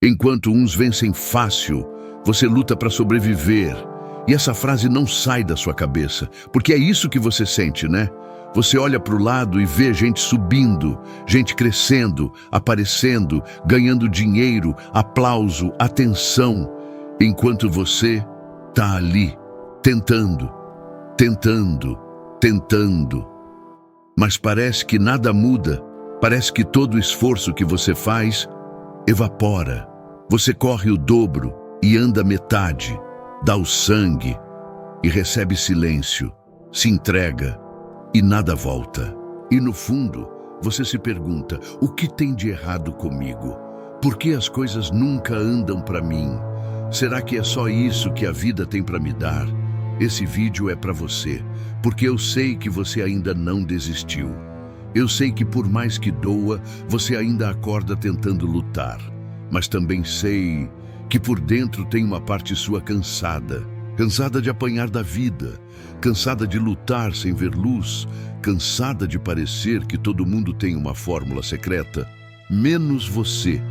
Enquanto uns vencem fácil, você luta para sobreviver. E essa frase não sai da sua cabeça, porque é isso que você sente, né? Você olha para o lado e vê gente subindo, gente crescendo, aparecendo, ganhando dinheiro, aplauso, atenção, enquanto você está ali, tentando, tentando, tentando. Mas parece que nada muda, parece que todo o esforço que você faz evapora. Você corre o dobro e anda metade, dá o sangue e recebe silêncio, se entrega e nada volta. E no fundo, você se pergunta, o que tem de errado comigo? Por que as coisas nunca andam para mim? Será que é só isso que a vida tem para me dar? Esse vídeo é para você, porque eu sei que você ainda não desistiu. Eu sei que por mais que doa, você ainda acorda tentando lutar. Mas também sei que por dentro tem uma parte sua cansada. Cansada de apanhar da vida, cansada de lutar sem ver luz, cansada de parecer que todo mundo tem uma fórmula secreta, menos você.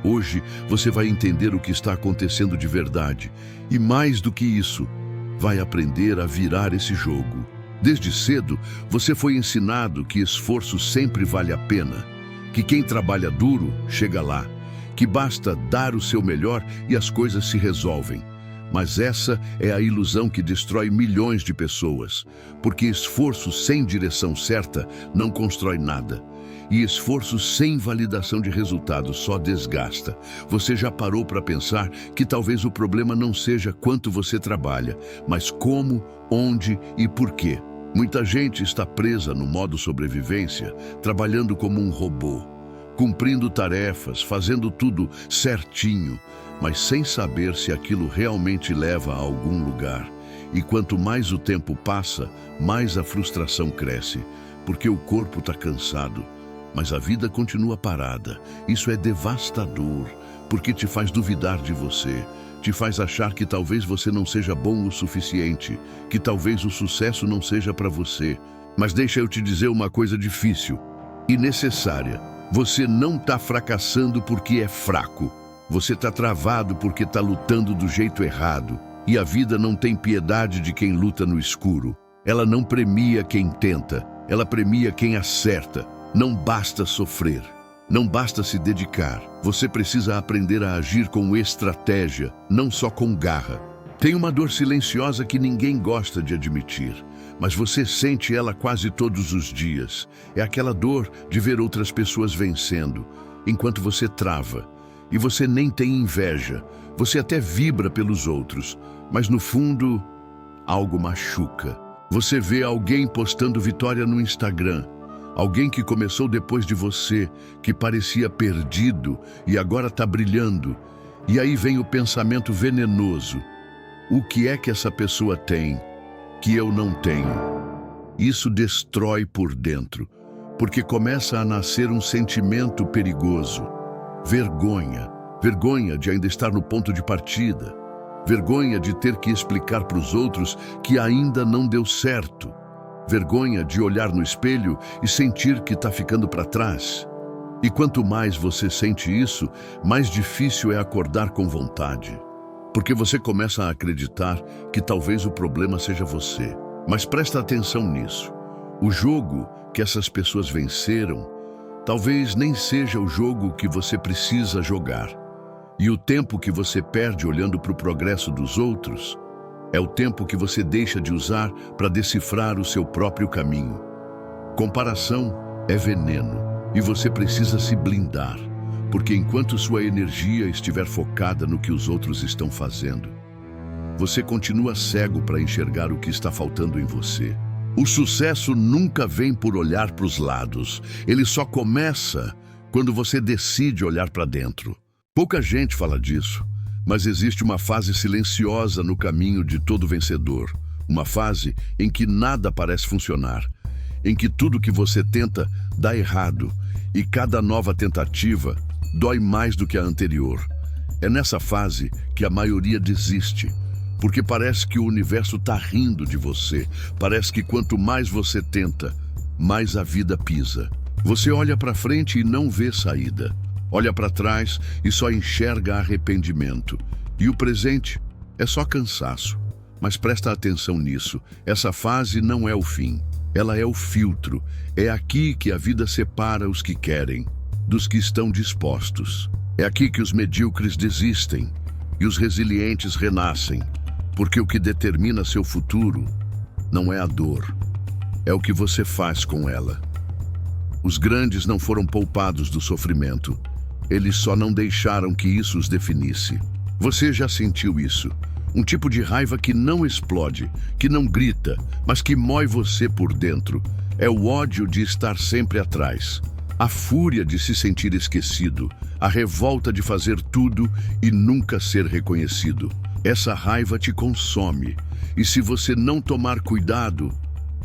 Hoje você vai entender o que está acontecendo de verdade e, mais do que isso, vai aprender a virar esse jogo. Desde cedo, você foi ensinado que esforço sempre vale a pena, que quem trabalha duro chega lá, que basta dar o seu melhor e as coisas se resolvem. Mas essa é a ilusão que destrói milhões de pessoas, porque esforço sem direção certa não constrói nada. E esforço sem validação de resultados só desgasta. Você já parou para pensar que talvez o problema não seja quanto você trabalha, mas como, onde e por quê? Muita gente está presa no modo sobrevivência, trabalhando como um robô, cumprindo tarefas, fazendo tudo certinho, mas sem saber se aquilo realmente leva a algum lugar. E quanto mais o tempo passa, mais a frustração cresce, porque o corpo está cansado, mas a vida continua parada. Isso é devastador, porque te faz duvidar de você, te faz achar que talvez você não seja bom o suficiente, que talvez o sucesso não seja para você. Mas deixa eu te dizer uma coisa difícil e necessária. Você não está fracassando porque é fraco. Você está travado porque está lutando do jeito errado. E a vida não tem piedade de quem luta no escuro. Ela não premia quem tenta, ela premia quem acerta. Não basta sofrer, não basta se dedicar. Você precisa aprender a agir com estratégia, não só com garra. Tem uma dor silenciosa que ninguém gosta de admitir, mas você sente ela quase todos os dias. É aquela dor de ver outras pessoas vencendo, enquanto você trava. E você nem tem inveja, você até vibra pelos outros, mas no fundo, algo machuca. Você vê alguém postando vitória no Instagram, alguém que começou depois de você, que parecia perdido e agora está brilhando. E aí vem o pensamento venenoso. O que é que essa pessoa tem que eu não tenho? Isso destrói por dentro, porque começa a nascer um sentimento perigoso. Vergonha. Vergonha de ainda estar no ponto de partida. Vergonha de ter que explicar para os outros que ainda não deu certo. Vergonha de olhar no espelho e sentir que está ficando para trás. E quanto mais você sente isso, mais difícil é acordar com vontade. Porque você começa a acreditar que talvez o problema seja você. Mas presta atenção nisso. O jogo que essas pessoas venceram talvez nem seja o jogo que você precisa jogar. E o tempo que você perde olhando para o progresso dos outros é o tempo que você deixa de usar para decifrar o seu próprio caminho. Comparação é veneno e você precisa se blindar, porque enquanto sua energia estiver focada no que os outros estão fazendo, você continua cego para enxergar o que está faltando em você. O sucesso nunca vem por olhar para os lados, ele só começa quando você decide olhar para dentro. Pouca gente fala disso, mas existe uma fase silenciosa no caminho de todo vencedor. Uma fase em que nada parece funcionar, em que tudo que você tenta dá errado e cada nova tentativa dói mais do que a anterior. É nessa fase que a maioria desiste, porque parece que o universo está rindo de você. Parece que quanto mais você tenta, mais a vida pisa. Você olha para frente e não vê saída. Olha para trás e só enxerga arrependimento. E o presente é só cansaço. Mas presta atenção nisso, essa fase não é o fim. Ela é o filtro. É aqui que a vida separa os que querem dos que estão dispostos. É aqui que os medíocres desistem e os resilientes renascem. Porque o que determina seu futuro não é a dor, é o que você faz com ela. Os grandes não foram poupados do sofrimento. Eles só não deixaram que isso os definisse. Você já sentiu isso? Um tipo de raiva que não explode, que não grita, mas que mói você por dentro. É o ódio de estar sempre atrás. A fúria de se sentir esquecido. A revolta de fazer tudo e nunca ser reconhecido. Essa raiva te consome. E se você não tomar cuidado,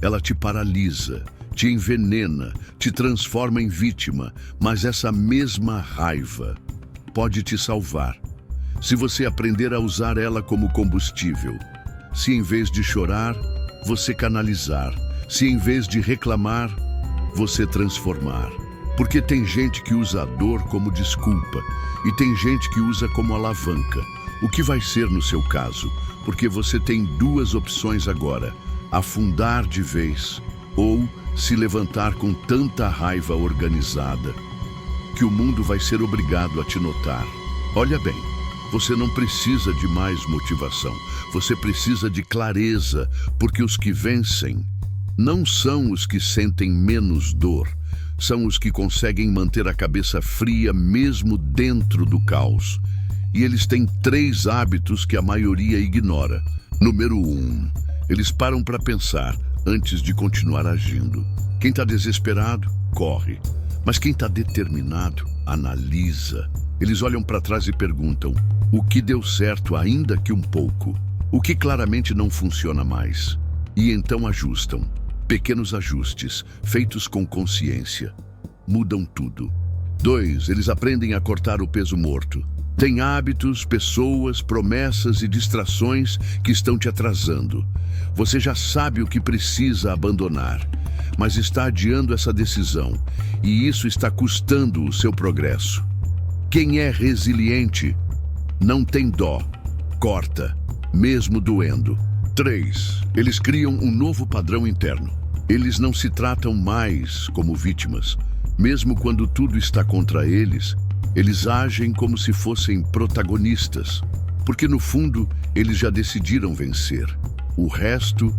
ela te paralisa, te envenena, te transforma em vítima. Mas essa mesma raiva pode te salvar. Se você aprender a usar ela como combustível. Se em vez de chorar, você canalizar. Se em vez de reclamar, você transformar. Porque tem gente que usa a dor como desculpa e tem gente que usa como alavanca. O que vai ser no seu caso? Porque você tem duas opções agora: afundar de vez ou se levantar com tanta raiva organizada que o mundo vai ser obrigado a te notar. Olha bem, você não precisa de mais motivação, você precisa de clareza, porque os que vencem não são os que sentem menos dor, são os que conseguem manter a cabeça fria mesmo dentro do caos. E eles têm 3 hábitos que a maioria ignora. Número 1, eles param para pensar antes de continuar agindo. Quem está desesperado, corre. Mas quem está determinado, analisa. Eles olham para trás e perguntam: o que deu certo ainda que um pouco? O que claramente não funciona mais? E então ajustam. Pequenos ajustes, feitos com consciência, mudam tudo. 2, eles aprendem a cortar o peso morto. Tem hábitos, pessoas, promessas e distrações que estão te atrasando. Você já sabe o que precisa abandonar, mas está adiando essa decisão, e isso está custando o seu progresso. Quem é resiliente não tem dó, corta, mesmo doendo. 3, eles criam um novo padrão interno. Eles não se tratam mais como vítimas. Mesmo quando tudo está contra eles, eles agem como se fossem protagonistas, porque no fundo eles já decidiram vencer. O resto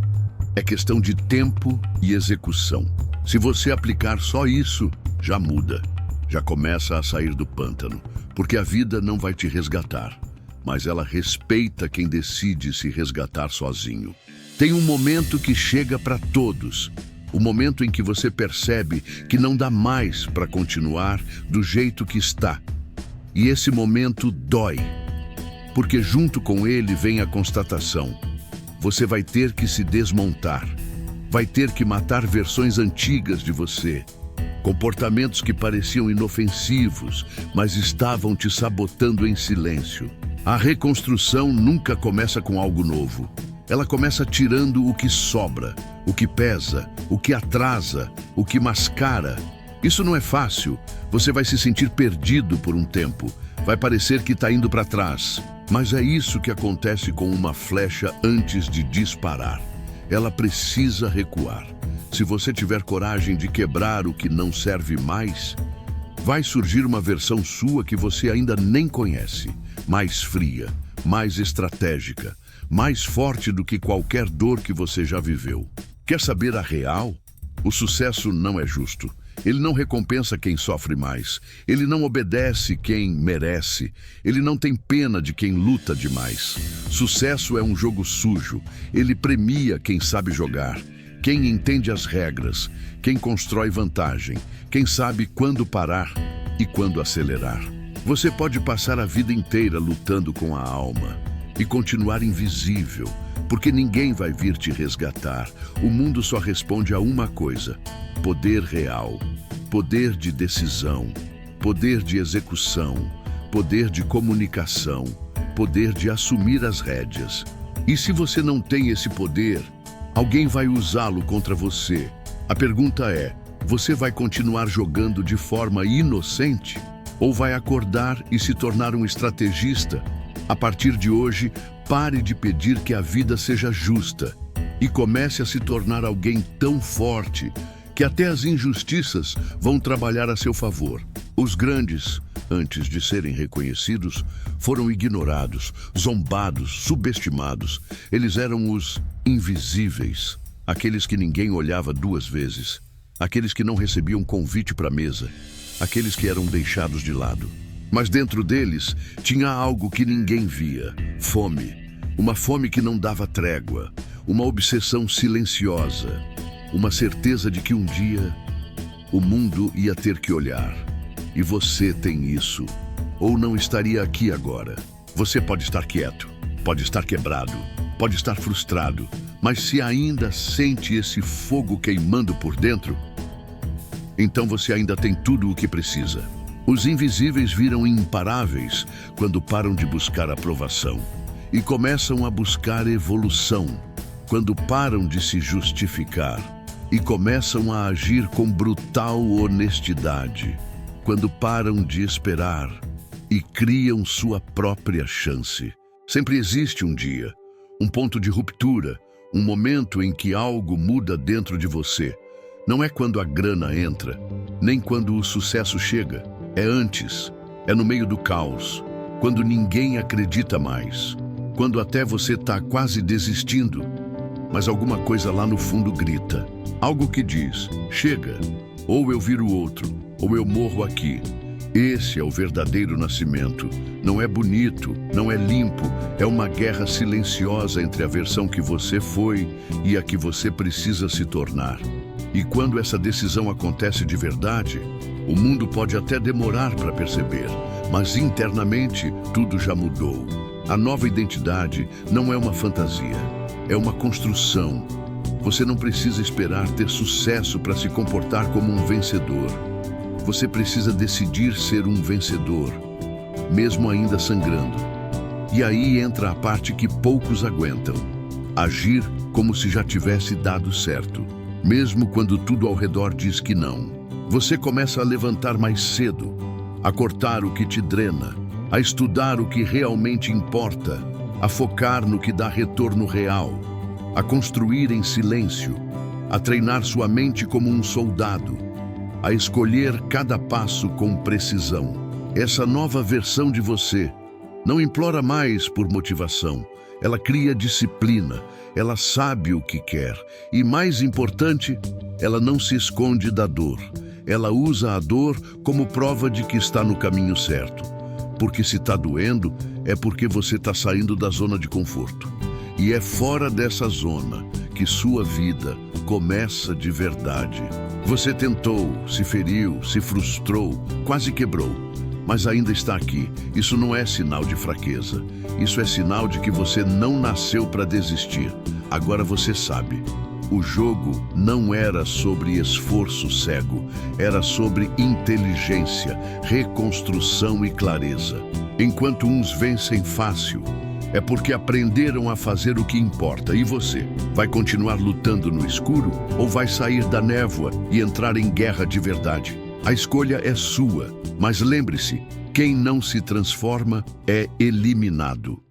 é questão de tempo e execução. Se você aplicar só isso, já muda, já começa a sair do pântano, porque a vida não vai te resgatar, mas ela respeita quem decide se resgatar sozinho. Tem um momento que chega para todos, o momento em que você percebe que não dá mais para continuar do jeito que está. E esse momento dói, porque junto com ele vem a constatação: você vai ter que se desmontar, vai ter que matar versões antigas de você, comportamentos que pareciam inofensivos, mas estavam te sabotando em silêncio. A reconstrução nunca começa com algo novo. Ela começa tirando o que sobra, o que pesa, o que atrasa, o que mascara. Isso não é fácil. Você vai se sentir perdido por um tempo. Vai parecer que está indo para trás. Mas é isso que acontece com uma flecha antes de disparar. Ela precisa recuar. Se você tiver coragem de quebrar o que não serve mais, vai surgir uma versão sua que você ainda nem conhece. Mais fria, mais estratégica, mais forte do que qualquer dor que você já viveu. Quer saber a real? O sucesso não é justo. Ele não recompensa quem sofre mais. Ele não obedece quem merece. Ele não tem pena de quem luta demais. Sucesso é um jogo sujo. Ele premia quem sabe jogar, quem entende as regras, quem constrói vantagem, quem sabe quando parar e quando acelerar. Você pode passar a vida inteira lutando com a alma e continuar invisível, porque ninguém vai vir te resgatar. O mundo só responde a uma coisa: poder real, poder de decisão, poder de execução, poder de comunicação, poder de assumir as rédeas. E se você não tem esse poder, alguém vai usá-lo contra você. A pergunta é: você vai continuar jogando de forma inocente? Ou vai acordar e se tornar um estrategista? A partir de hoje, pare de pedir que a vida seja justa e comece a se tornar alguém tão forte que até as injustiças vão trabalhar a seu favor. Os grandes, antes de serem reconhecidos, foram ignorados, zombados, subestimados. Eles eram os invisíveis, aqueles que ninguém olhava duas vezes, aqueles que não recebiam convite para a mesa, aqueles que eram deixados de lado. Mas dentro deles tinha algo que ninguém via: fome. Uma fome que não dava trégua, uma obsessão silenciosa, uma certeza de que um dia o mundo ia ter que olhar. E você tem isso, ou não estaria aqui agora. Você pode estar quieto, pode estar quebrado, pode estar frustrado, mas se ainda sente esse fogo queimando por dentro, então você ainda tem tudo o que precisa. Os invisíveis viram imparáveis quando param de buscar aprovação e começam a buscar evolução, quando param de se justificar e começam a agir com brutal honestidade, quando param de esperar e criam sua própria chance. Sempre existe um dia, um ponto de ruptura, um momento em que algo muda dentro de você. Não é quando a grana entra, nem quando o sucesso chega. É antes, é no meio do caos, quando ninguém acredita mais, quando até você está quase desistindo, mas alguma coisa lá no fundo grita, algo que diz: chega, ou eu viro outro, ou eu morro aqui. Esse é o verdadeiro nascimento. Não é bonito, não é limpo, é uma guerra silenciosa entre a versão que você foi e a que você precisa se tornar. E quando essa decisão acontece de verdade, o mundo pode até demorar para perceber, mas internamente tudo já mudou. A nova identidade não é uma fantasia, é uma construção. Você não precisa esperar ter sucesso para se comportar como um vencedor. Você precisa decidir ser um vencedor, mesmo ainda sangrando. E aí entra a parte que poucos aguentam: agir como se já tivesse dado certo, mesmo quando tudo ao redor diz que não. Você começa a levantar mais cedo, a cortar o que te drena, a estudar o que realmente importa, a focar no que dá retorno real, a construir em silêncio, a treinar sua mente como um soldado, a escolher cada passo com precisão. Essa nova versão de você não implora mais por motivação, ela cria disciplina, ela sabe o que quer e, mais importante, ela não se esconde da dor. Ela usa a dor como prova de que está no caminho certo. Porque se está doendo, é porque você está saindo da zona de conforto. E é fora dessa zona que sua vida começa de verdade. Você tentou, se feriu, se frustrou, quase quebrou, mas ainda está aqui. Isso não é sinal de fraqueza. Isso é sinal de que você não nasceu para desistir. Agora você sabe. O jogo não era sobre esforço cego, era sobre inteligência, reconstrução e clareza. Enquanto uns vencem fácil, é porque aprenderam a fazer o que importa. E você? Vai continuar lutando no escuro ou vai sair da névoa e entrar em guerra de verdade? A escolha é sua, mas lembre-se, quem não se transforma é eliminado.